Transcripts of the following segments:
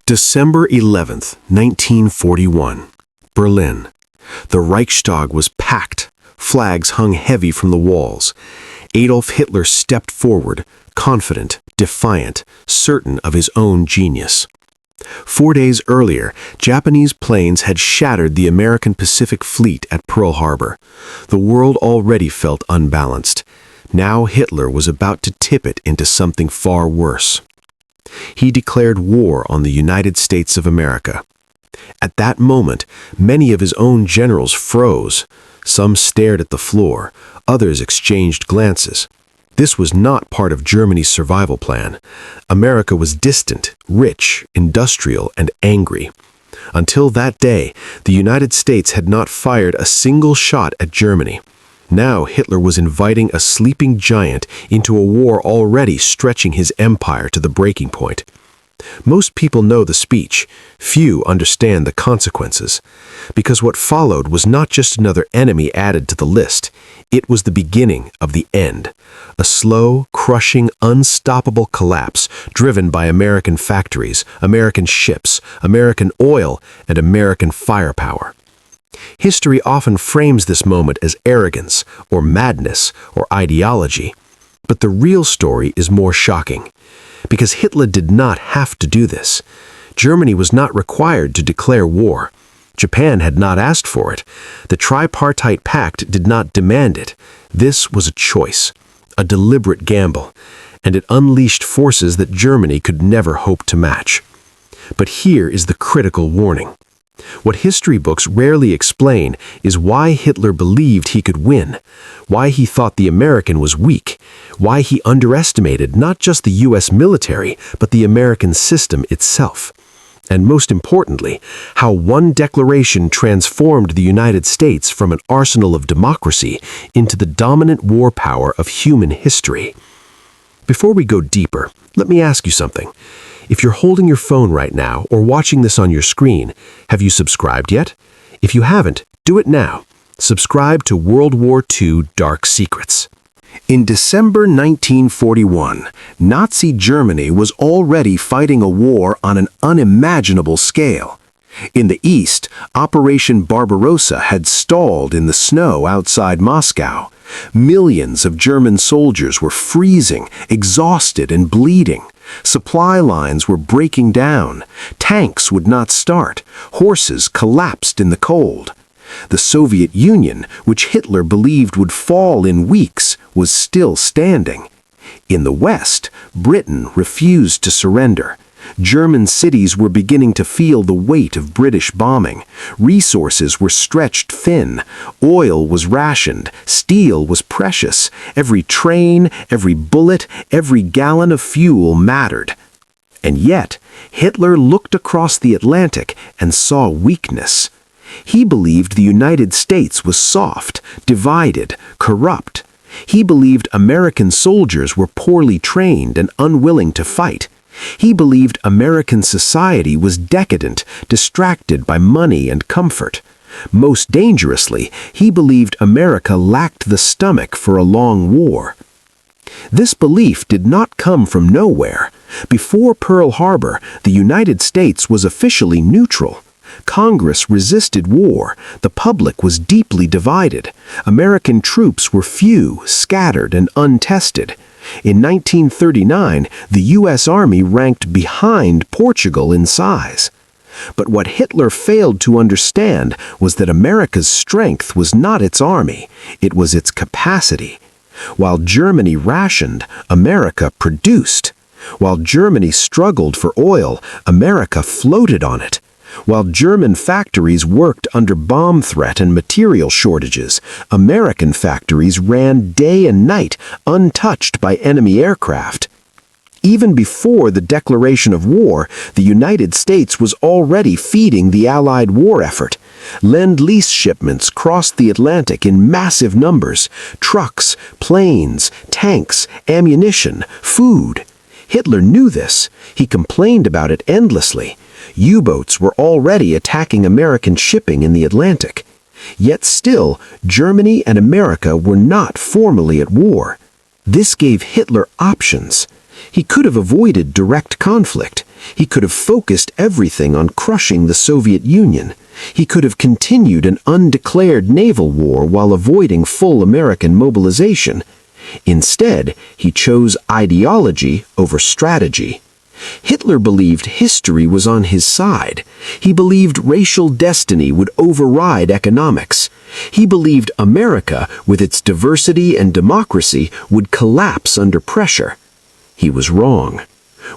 December 11th, 1941. Berlin. The Reichstag was packed. Flags hung heavy from the walls. Adolf Hitler stepped forward, confident, defiant, certain of his own genius. 4 days earlier, Japanese planes had shattered the American Pacific Fleet at Pearl Harbor. The world already felt unbalanced. Now Hitler was about to tip it into something far worse. He declared war on the United States of America. At that moment, many of his own generals froze. Some stared at the floor, others exchanged glances. This was not part of Germany's survival plan. America was distant, rich, industrial, and angry. Until that day, the United States had not fired a single shot at Germany. Now Hitler was inviting a sleeping giant into a war already stretching his empire to the breaking point. Most people know the speech. Few understand the consequences. Because what followed was not just another enemy added to the list. It was the beginning of the end. A slow, crushing, unstoppable collapse driven by American factories, American ships, American oil, and American firepower. History often frames this moment as arrogance, or madness, or ideology. But the real story is more shocking. Because Hitler did not have to do this. Germany was not required to declare war. Japan had not asked for it. The Tripartite Pact did not demand it. This was a choice, a deliberate gamble, and it unleashed forces that Germany could never hope to match. But here is the critical warning. What history books rarely explain is why Hitler believed he could win, why he thought the American was weak, why he underestimated not just the U.S. military, but the American system itself. And most importantly, how one declaration transformed the United States from an arsenal of democracy into the dominant war power of human history. Before we go deeper, let me ask you something. If you're holding your phone right now or watching this on your screen, have you subscribed yet? If you haven't, do it now. Subscribe to World War II Dark Secrets. In December 1941, Nazi Germany was already fighting a war on an unimaginable scale. In the east, Operation Barbarossa had stalled in the snow outside Moscow. Millions of German soldiers were freezing, exhausted, and bleeding. Supply lines were breaking down. Tanks would not start. Horses collapsed in the cold. The Soviet Union, which Hitler believed would fall in weeks, was still standing. In the West, Britain refused to surrender. German cities were beginning to feel the weight of British bombing. Resources were stretched thin. Oil was rationed. Steel was precious. Every train, every bullet, every gallon of fuel mattered. And yet, Hitler looked across the Atlantic and saw weakness. He believed the United States was soft, divided, corrupt. He believed American soldiers were poorly trained and unwilling to fight. He believed American society was decadent, distracted by money and comfort. Most dangerously, he believed America lacked the stomach for a long war. This belief did not come from nowhere. Before Pearl Harbor, the United States was officially neutral. Congress resisted war. The public was deeply divided. American troops were few, scattered, and untested. In 1939, the U.S. Army ranked behind Portugal in size. But what Hitler failed to understand was that America's strength was not its army, it was its capacity. While Germany rationed, America produced. While Germany struggled for oil, America floated on it. While German factories worked under bomb threat and material shortages, American factories ran day and night, untouched by enemy aircraft. Even before the declaration of war, the United States was already feeding the Allied war effort. Lend-Lease shipments crossed the Atlantic in massive numbers: trucks, planes, tanks, ammunition, food. Hitler knew this. He complained about it endlessly. U-boats were already attacking American shipping in the Atlantic. Yet still, Germany and America were not formally at war. This gave Hitler options. He could have avoided direct conflict. He could have focused everything on crushing the Soviet Union. He could have continued an undeclared naval war while avoiding full American mobilization. Instead, he chose ideology over strategy. Hitler believed history was on his side. He believed racial destiny would override economics. He believed America, with its diversity and democracy, would collapse under pressure. He was wrong.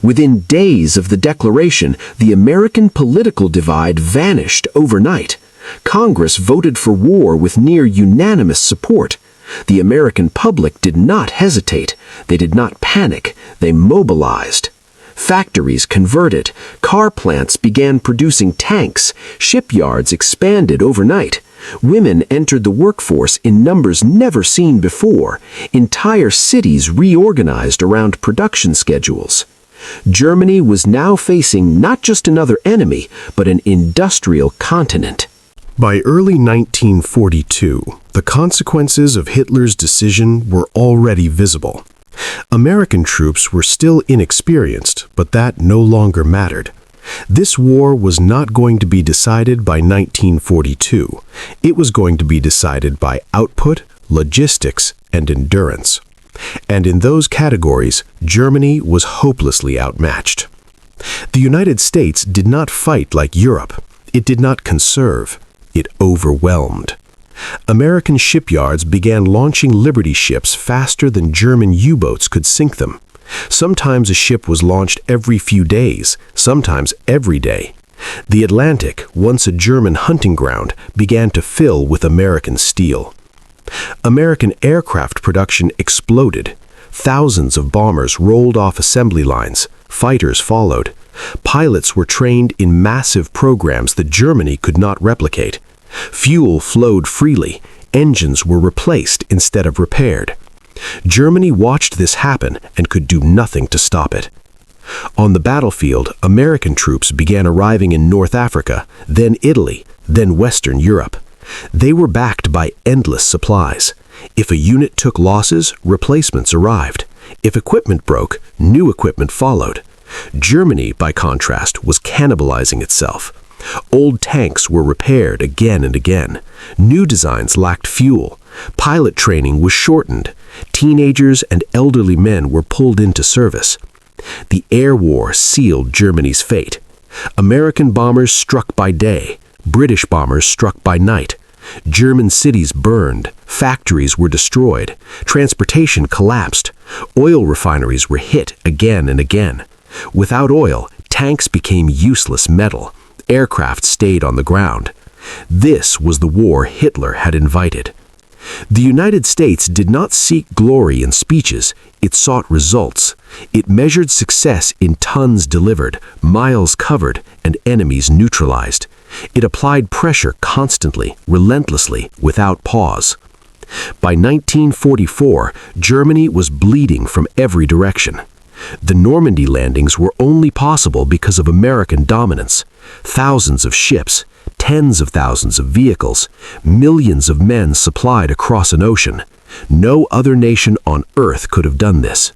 Within days of the declaration, the American political divide vanished overnight. Congress voted for war with near unanimous support. The American public did not hesitate. They did not panic. They mobilized. Factories converted. Car plants began producing tanks. Shipyards expanded overnight. Women entered the workforce in numbers never seen before. Entire cities reorganized around production schedules. Germany was now facing not just another enemy, but an industrial continent. By early 1942, the consequences of Hitler's decision were already visible. American troops were still inexperienced, but that no longer mattered. This war was not going to be decided by 1942. It was going to be decided by output, logistics, and endurance. And in those categories, Germany was hopelessly outmatched. The United States did not fight like Europe. It did not conserve. It overwhelmed. American shipyards began launching Liberty ships faster than German U-boats could sink them. Sometimes a ship was launched every few days, sometimes every day. The Atlantic, once a German hunting ground, began to fill with American steel. American aircraft production exploded. Thousands of bombers rolled off assembly lines. Fighters followed. Pilots were trained in massive programs that Germany could not replicate. Fuel flowed freely. Engines were replaced instead of repaired. Germany watched this happen and could do nothing to stop it. On the battlefield, American troops began arriving in North Africa, then Italy, then Western Europe. They were backed by endless supplies. If a unit took losses, replacements arrived. If equipment broke, new equipment followed. Germany, by contrast, was cannibalizing itself. Old tanks were repaired again and again. New designs lacked fuel. Pilot training was shortened. Teenagers and elderly men were pulled into service. The air war sealed Germany's fate. American bombers struck by day. British bombers struck by night. German cities burned. Factories were destroyed. Transportation collapsed. Oil refineries were hit again and again. Without oil, tanks became useless metal. Aircraft stayed on the ground. This was the war Hitler had invited. The United States did not seek glory in speeches. It sought results. It measured success in tons delivered, miles covered, and enemies neutralized. It applied pressure constantly, relentlessly, without pause. By 1944, Germany was bleeding from every direction. The Normandy landings were only possible because of American dominance. Thousands of ships, tens of thousands of vehicles, millions of men supplied across an ocean. No other nation on earth could have done this.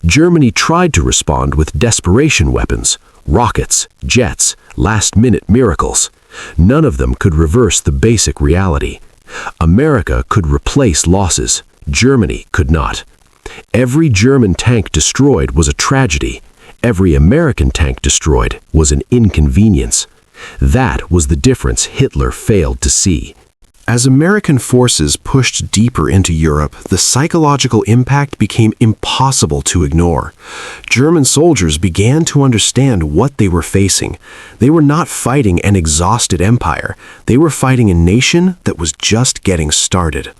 Germany tried to respond with desperation weapons, rockets, jets, last-minute miracles. None of them could reverse the basic reality. America could replace losses. Germany could not. Every German tank destroyed was a tragedy. Every American tank destroyed was an inconvenience. That was the difference Hitler failed to see. As American forces pushed deeper into Europe, the psychological impact became impossible to ignore. German soldiers began to understand what they were facing. They were not fighting an exhausted empire. They were fighting a nation that was just getting started.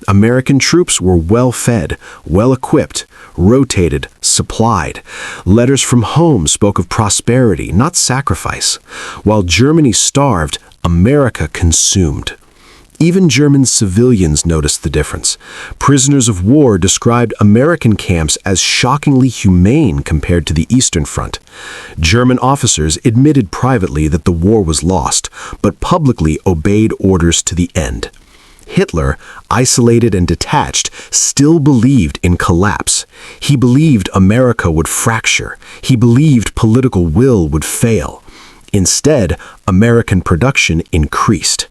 American troops were well-fed, well-equipped, rotated, supplied. Letters from home spoke of prosperity, not sacrifice. While Germany starved, America consumed. Even German civilians noticed the difference. Prisoners of war described American camps as shockingly humane compared to the Eastern Front. German officers admitted privately that the war was lost, but publicly obeyed orders to the end. Hitler, isolated and detached, still believed in collapse. He believed America would fracture. He believed political will would fail. Instead, American production increased.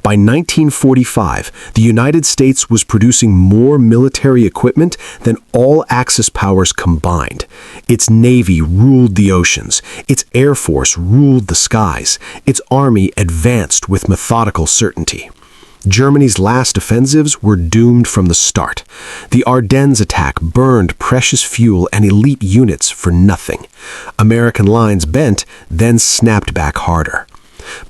By 1945, the United States was producing more military equipment than all Axis powers combined. Its Navy ruled the oceans. Its Air Force ruled the skies. Its army advanced with methodical certainty. Germany's last offensives were doomed from the start. The Ardennes attack burned precious fuel and elite units for nothing. American lines bent, then snapped back harder.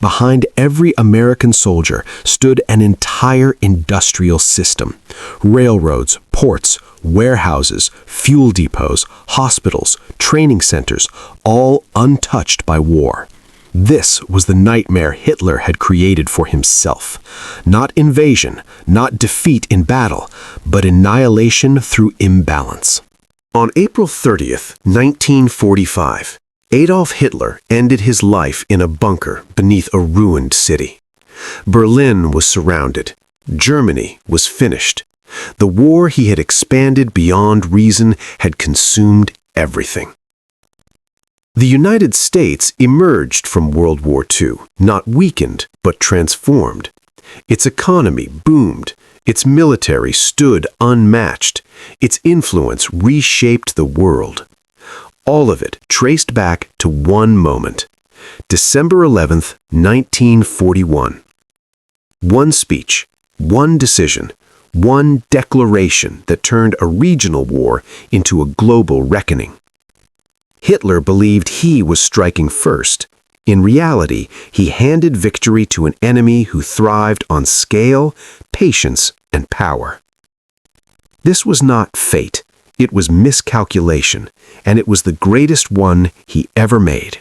Behind every American soldier stood an entire industrial system. Railroads, ports, warehouses, fuel depots, hospitals, training centers, all untouched by war. This was the nightmare Hitler had created for himself. Not invasion, not defeat in battle, but annihilation through imbalance. On April 30th, 1945, Adolf Hitler ended his life in a bunker beneath a ruined city. Berlin was surrounded. Germany was finished. The war he had expanded beyond reason had consumed everything. The United States emerged from World War II, not weakened, but transformed. Its economy boomed. Its military stood unmatched. Its influence reshaped the world. All of it traced back to one moment, December 11th, 1941. One speech, one decision, one declaration that turned a regional war into a global reckoning. Hitler believed he was striking first. In reality, he handed victory to an enemy who thrived on scale, patience, and power. This was not fate. It was miscalculation, and it was the greatest one he ever made.